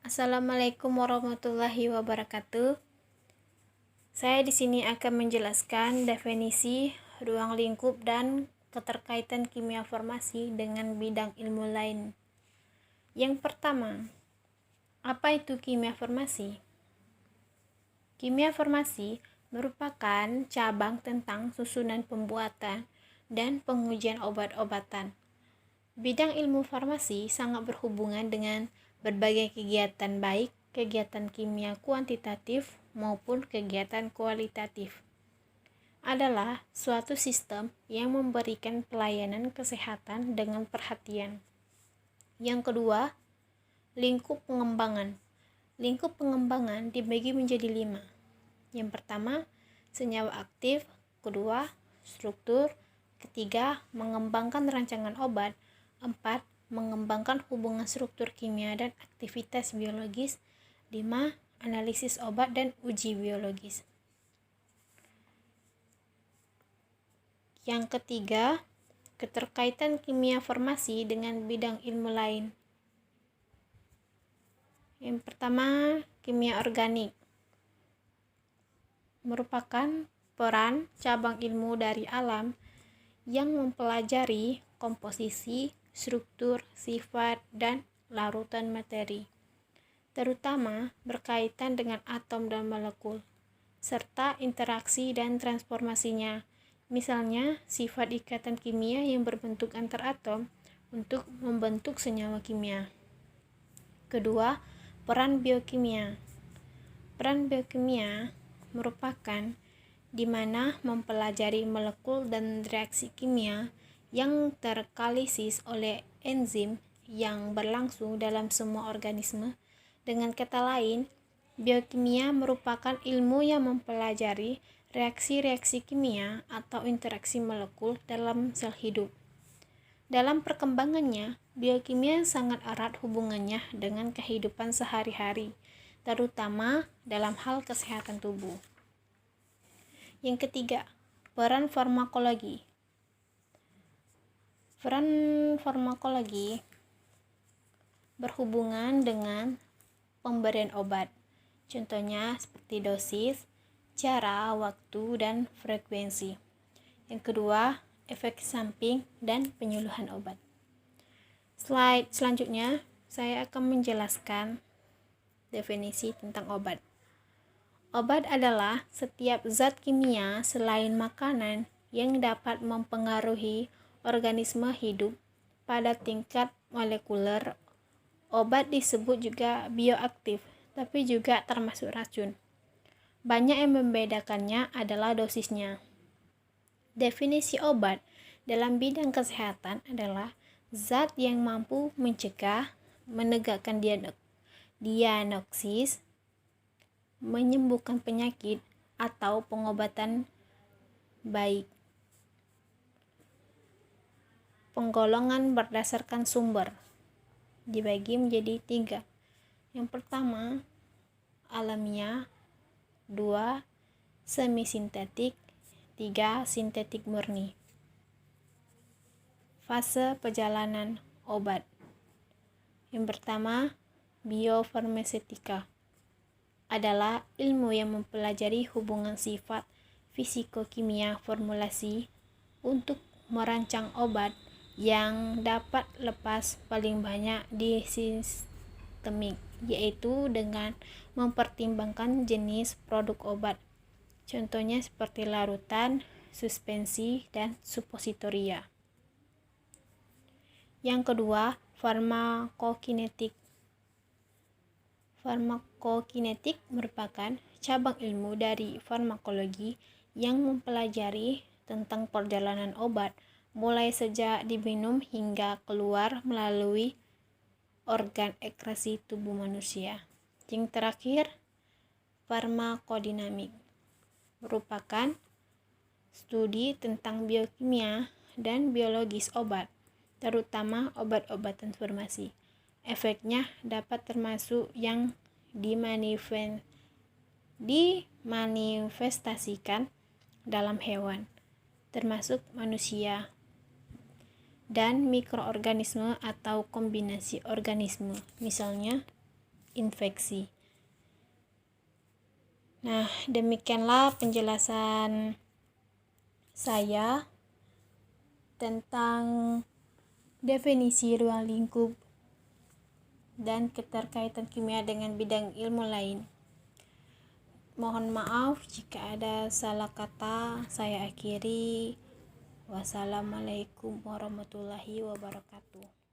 Assalamualaikum warahmatullahi wabarakatuh. Saya di sini akan menjelaskan definisi, ruang lingkup, dan keterkaitan kimia farmasi dengan bidang ilmu lain. Yang pertama, apa itu kimia farmasi? Kimia farmasi merupakan cabang tentang susunan pembuatan dan pengujian obat-obatan. Bidang ilmu farmasi sangat berhubungan dengan berbagai kegiatan, baik kegiatan kimia kuantitatif maupun kegiatan kualitatif. Adalah suatu sistem yang memberikan pelayanan kesehatan dengan perhatian. Yang kedua, lingkup pengembangan. Lingkup pengembangan dibagi menjadi 5. Yang pertama, senyawa aktif. Kedua, struktur. Ketiga, mengembangkan rancangan obat. 4. Mengembangkan hubungan struktur kimia dan aktivitas biologis. 5. Analisis obat dan uji biologis. Yang ketiga, keterkaitan kimia farmasi dengan bidang ilmu lain. Yang pertama, kimia organik merupakan peran cabang ilmu dari alam yang mempelajari komposisi, struktur, sifat, dan larutan materi, terutama berkaitan dengan atom dan molekul, serta interaksi dan transformasinya, misalnya sifat ikatan kimia yang berbentuk antar atom untuk membentuk senyawa kimia. Kedua, peran biokimia. Peran biokimia merupakan di mana mempelajari molekul dan reaksi kimia yang terkalisis oleh enzim yang berlangsung dalam semua organisme. Dengan kata lain, biokimia merupakan ilmu yang mempelajari reaksi-reaksi kimia atau interaksi molekul dalam sel hidup. Dalam perkembangannya, biokimia sangat erat hubungannya dengan kehidupan sehari-hari, terutama dalam hal kesehatan tubuh. Yang ketiga, peran farmakologi. Peran farmakologi berhubungan dengan pemberian obat. Contohnya seperti dosis, cara, waktu, dan frekuensi. Yang kedua, efek samping dan penyuluhan obat. Slide selanjutnya, saya akan menjelaskan definisi tentang obat. Obat adalah setiap zat kimia selain makanan yang dapat mempengaruhi organisme hidup pada tingkat molekuler. Obat disebut juga bioaktif, tapi juga termasuk racun. Banyak yang membedakannya adalah dosisnya. Definisi obat dalam bidang kesehatan adalah zat yang mampu mencegah, menegakkan diagnosis, menyembuhkan penyakit, atau pengobatan baik. Penggolongan berdasarkan sumber dibagi menjadi 3. Yang pertama, alamiah. 2. Semi-sintetik. 3. Sintetik murni. Fase perjalanan obat. Yang pertama, biofarmaseutika adalah ilmu yang mempelajari hubungan sifat fisikokimia formulasi untuk merancang obat yang dapat lepas paling banyak di sistemik, yaitu dengan mempertimbangkan jenis produk obat. Contohnya seperti larutan, suspensi, dan supositoria. Yang kedua, farmakokinetik. Farmakokinetik merupakan cabang ilmu dari farmakologi yang mempelajari tentang perjalanan obat, mulai sejak diminum hingga keluar melalui organ ekskresi tubuh manusia. Yang terakhir, farmakodinamik merupakan studi tentang biokimia dan biologis obat, terutama obat-obatan farmasi. Efeknya dapat termasuk yang dimanifestasikan dalam hewan, termasuk manusia, dan mikroorganisme atau kombinasi organisme, misalnya infeksi. Nah, demikianlah penjelasan saya tentang definisi ruang lingkup dan keterkaitan kimia dengan bidang ilmu lain. Mohon maaf jika ada salah kata, saya akhiri. Wassalamualaikum warahmatullahi wabarakatuh.